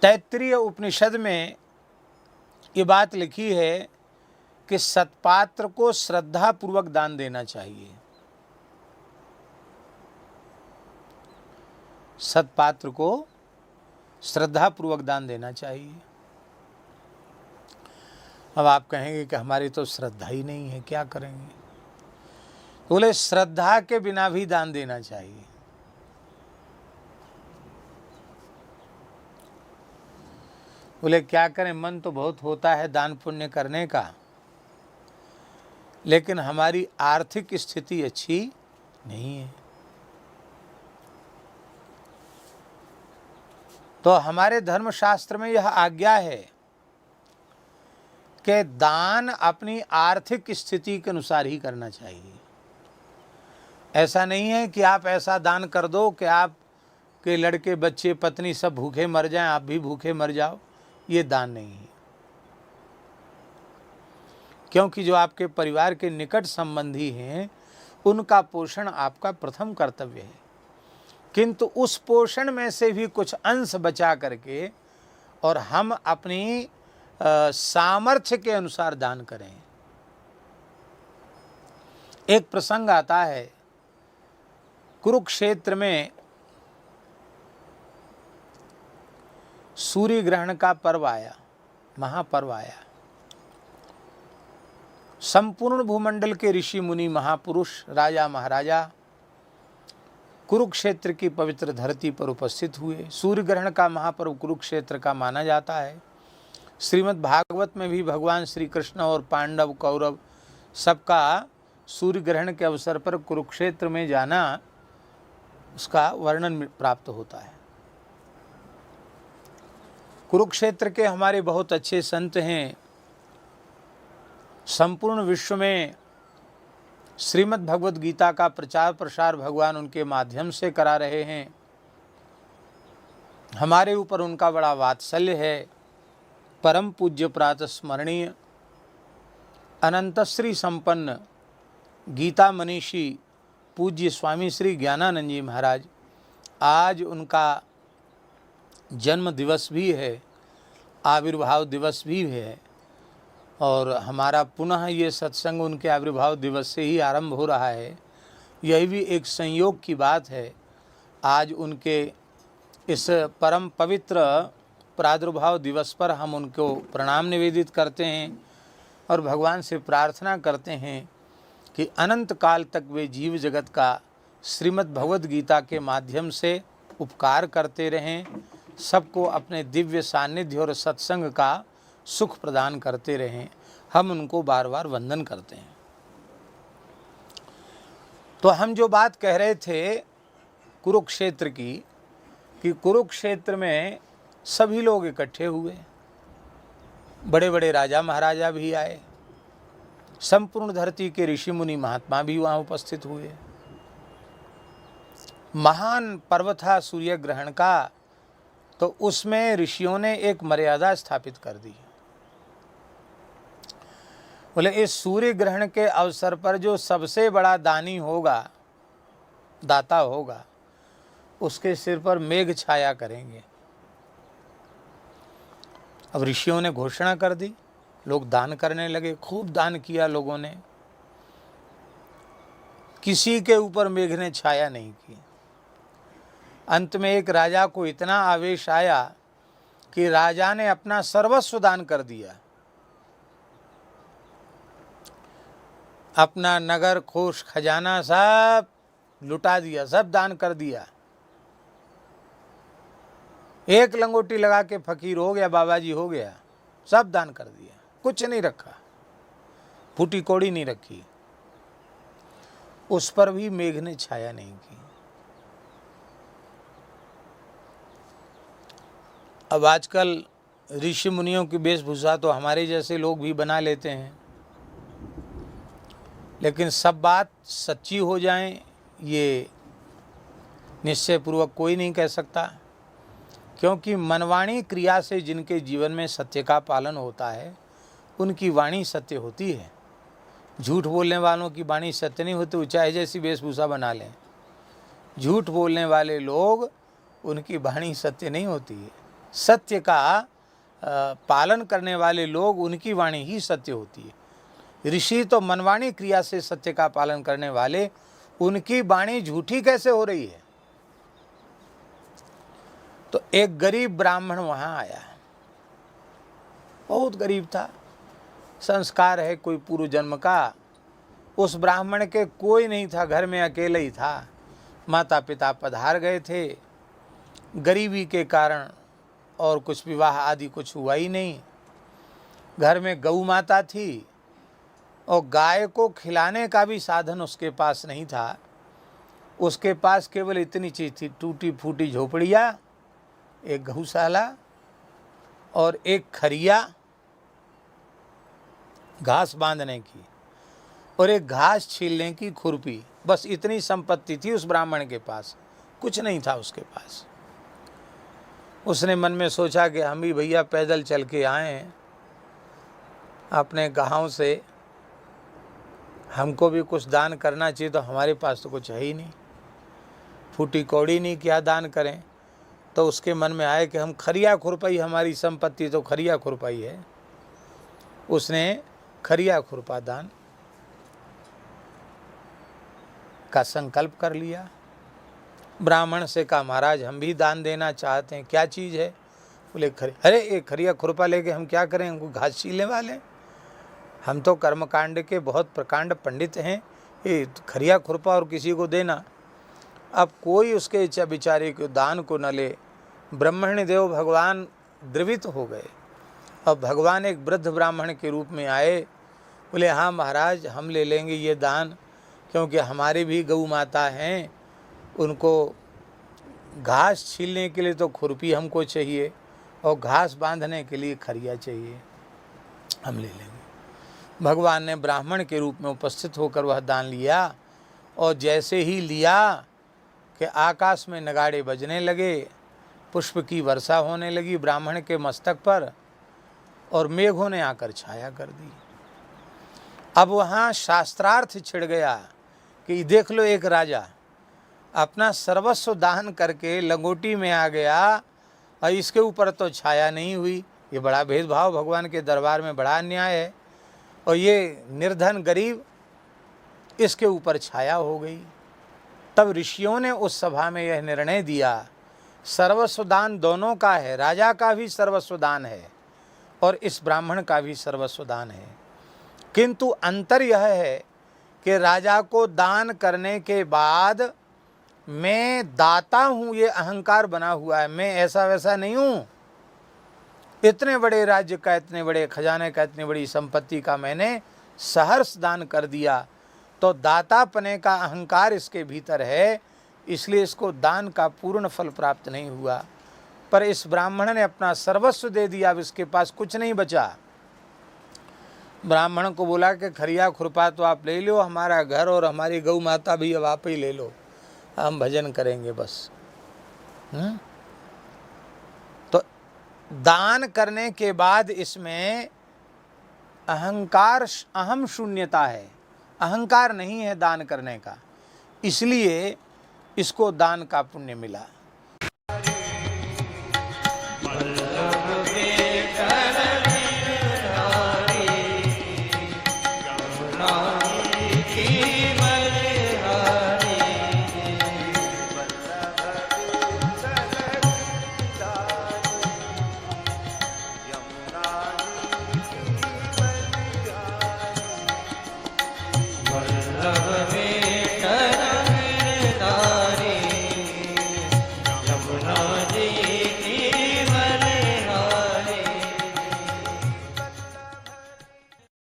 तैत्तिरीय उपनिषद में ये बात लिखी है कि सत्पात्र को श्रद्धा पूर्वक दान देना चाहिए। सत्पात्र को श्रद्धा पूर्वक दान देना चाहिए। अब आप कहेंगे कि हमारी तो श्रद्धा ही नहीं है, क्या करेंगे? बोले श्रद्धा के बिना भी दान देना चाहिए। बोले क्या करें, मन तो बहुत होता है दान पुण्य करने का, लेकिन हमारी आर्थिक स्थिति अच्छी नहीं है। तो हमारे धर्मशास्त्र में यह आज्ञा है कि दान अपनी आर्थिक स्थिति के अनुसार ही करना चाहिए। ऐसा नहीं है कि आप ऐसा दान कर दो कि आपके लड़के बच्चे पत्नी सब भूखे मर जाएं, आप भी भूखे मर जाओ। ये दान नहीं है, क्योंकि जो आपके परिवार के निकट संबंधी हैं उनका पोषण आपका प्रथम कर्तव्य है। किंतु उस पोषण में से भी कुछ अंश बचा करके और हम अपनी सामर्थ्य के अनुसार दान करें। एक प्रसंग आता है, कुरुक्षेत्र में सूर्य ग्रहण का पर्व आया, महापर्व आया। संपूर्ण भूमंडल के ऋषि मुनि महापुरुष राजा महाराजा कुरुक्षेत्र की पवित्र धरती पर उपस्थित हुए। सूर्य ग्रहण का महापर्व कुरुक्षेत्र का माना जाता है। श्रीमद् भागवत में भी भगवान श्री कृष्ण और पांडव कौरव सबका सूर्य ग्रहण के अवसर पर कुरुक्षेत्र में जाना, उसका वर्णन प्राप्त होता है। कुरुक्षेत्र के हमारे बहुत अच्छे संत हैं। संपूर्ण विश्व में श्रीमद् भगवद गीता का प्रचार प्रसार भगवान उनके माध्यम से करा रहे हैं। हमारे ऊपर उनका बड़ा वात्सल्य है। परम पूज्य प्रातः स्मरणीय अनंत श्री संपन्न गीता मनीषी पूज्य स्वामी श्री ज्ञानानंद जी महाराज, आज उनका जन्म दिवस भी है, आविर्भाव दिवस भी है। और हमारा पुनः ये सत्संग उनके आविर्भाव दिवस से ही आरंभ हो रहा है। यही भी एक संयोग की बात है। आज उनके इस परम पवित्र प्रादुर्भाव दिवस पर हम उनको प्रणाम निवेदित करते हैं और भगवान से प्रार्थना करते हैं कि अनंत काल तक वे जीव जगत का श्रीमद् भगवद गीता के माध्यम से उपकार करते रहें, सबको अपने दिव्य सानिध्य और सत्संग का सुख प्रदान करते रहें। हम उनको बार बार वंदन करते हैं। तो हम जो बात कह रहे थे कुरुक्षेत्र की, कि कुरुक्षेत्र में सभी लोग इकट्ठे हुए, बड़े बड़े राजा महाराजा भी आए, संपूर्ण धरती के ऋषि मुनि महात्मा भी वहाँ उपस्थित हुए। महान पर्व था सूर्य ग्रहण का, तो उसमें ऋषियों ने एक मर्यादा स्थापित कर दी। बोले इस सूर्य ग्रहण के अवसर पर जो सबसे बड़ा दानी होगा, दाता होगा, उसके सिर पर मेघ छाया करेंगे। अब ऋषियों ने घोषणा कर दी, लोग दान करने लगे, खूब दान किया लोगों ने, किसी के ऊपर मेघ ने छाया नहीं की। अंत में एक राजा को इतना आवेश आया कि राजा ने अपना सर्वस्व दान कर दिया। अपना नगर कोष खजाना सब लुटा दिया, सब दान कर दिया। एक लंगोटी लगा के फकीर हो गया, बाबा जी हो गया, सब दान कर दिया, कुछ नहीं रखा, फूटी कौड़ी नहीं रखी। उस पर भी मेघ ने छाया नहीं की। अब आजकल ऋषि मुनियों की वेशभूषा तो हमारे जैसे लोग भी बना लेते हैं, लेकिन सब बात सच्ची हो जाए ये निश्चय पूर्वक कोई नहीं कह सकता। क्योंकि मनवाणी क्रिया से जिनके जीवन में सत्य का पालन होता है, उनकी वाणी सत्य होती है। झूठ बोलने वालों की वाणी सत्य नहीं होती, चाहे जैसी वेशभूषा बना लें। झूठ बोलने वाले लोग, उनकी वाणी सत्य नहीं होती है। सत्य का पालन करने वाले लोग, उनकी वाणी ही सत्य होती है। ऋषि तो मनवाणी क्रिया से सत्य का पालन करने वाले, उनकी वाणी झूठी कैसे हो रही है। तो एक गरीब ब्राह्मण वहां आया, बहुत गरीब था, संस्कार है कोई पूर्व जन्म का। उस ब्राह्मण के कोई नहीं था, घर में अकेले ही था। माता पिता पधार गए थे, गरीबी के कारण और कुछ विवाह आदि कुछ हुआ ही नहीं। घर में गौ माता थी और गाय को खिलाने का भी साधन उसके पास नहीं था। उसके पास केवल इतनी चीज थी, टूटी फूटी झोपड़ियाँ, एक गौशाला और एक खरिया घास बांधने की, और एक घास छीलने की खुरपी। बस इतनी संपत्ति थी उस ब्राह्मण के पास, कुछ नहीं था उसके पास। उसने मन में सोचा कि हम भी भैया पैदल चल के आए हैं अपने गांव से, हमको भी कुछ दान करना चाहिए, तो हमारे पास तो कुछ है ही नहीं, फूटी कौड़ी नहीं, क्या दान करें। तो उसके मन में आए कि हम खरिया खुरपाई, हमारी संपत्ति तो खरिया खुरपाई है। उसने खरिया खुरपा दान का संकल्प कर लिया। ब्राह्मण से कहा, महाराज हम भी दान देना चाहते हैं, क्या चीज़ है। बोले अरे एक खरिया खुरपा लेके हम क्या करें, हमको घास छीलने वाले, हम तो कर्मकांड के बहुत प्रकांड पंडित हैं, ये खरिया खुरपा और किसी को देना। अब कोई उसके इच्छा बेचारे को दान को न ले। ब्रह्मण्य देव भगवान द्रवित हो गए। अब भगवान एक वृद्ध ब्राह्मण के रूप में आए। बोले हाँ महाराज, हम ले लेंगे ये दान, क्योंकि हमारी भी गौ माता हैं, उनको घास छीलने के लिए तो खुरपी हमको चाहिए और घास बांधने के लिए खरिया चाहिए, हम ले लेंगे। भगवान ने ब्राह्मण के रूप में उपस्थित होकर वह दान लिया, और जैसे ही लिया कि आकाश में नगाड़े बजने लगे, पुष्प की वर्षा होने लगी ब्राह्मण के मस्तक पर, और मेघों ने आकर छाया कर दी। अब वहाँ शास्त्रार्थ छिड़ गया कि देख लो, एक राजा अपना सर्वस्व दान करके लंगोटी में आ गया और इसके ऊपर तो छाया नहीं हुई। ये बड़ा भेदभाव भगवान के दरबार में, बड़ा अन्याय है। और ये निर्धन गरीब, इसके ऊपर छाया हो गई। तब ऋषियों ने उस सभा में यह निर्णय दिया, सर्वस्व दान दोनों का है, राजा का भी सर्वस्व दान है और इस ब्राह्मण का भी सर्वस्व दान है। किंतु अंतर यह है कि राजा को दान करने के बाद मैं दाता हूँ, ये अहंकार बना हुआ है, मैं ऐसा वैसा नहीं हूँ। इतने बड़े राज्य का, इतने बड़े खजाने का, इतनी बड़ी संपत्ति का मैंने सहर्ष दान कर दिया, तो दातापने का अहंकार इसके भीतर है, इसलिए इसको दान का पूर्ण फल प्राप्त नहीं हुआ। पर इस ब्राह्मण ने अपना सर्वस्व दे दिया, अब इसके पास कुछ नहीं बचा। ब्राह्मण को बोला कि खरिया खुरपा तो आप ले लो, हमारा घर और हमारी गौ माता भी अब आप ही ले लो, हम भजन करेंगे बस। तो दान करने के बाद इसमें अहंकार, अहम शून्यता है, अहंकार नहीं है दान करने का, इसलिए इसको दान का पुण्य मिला।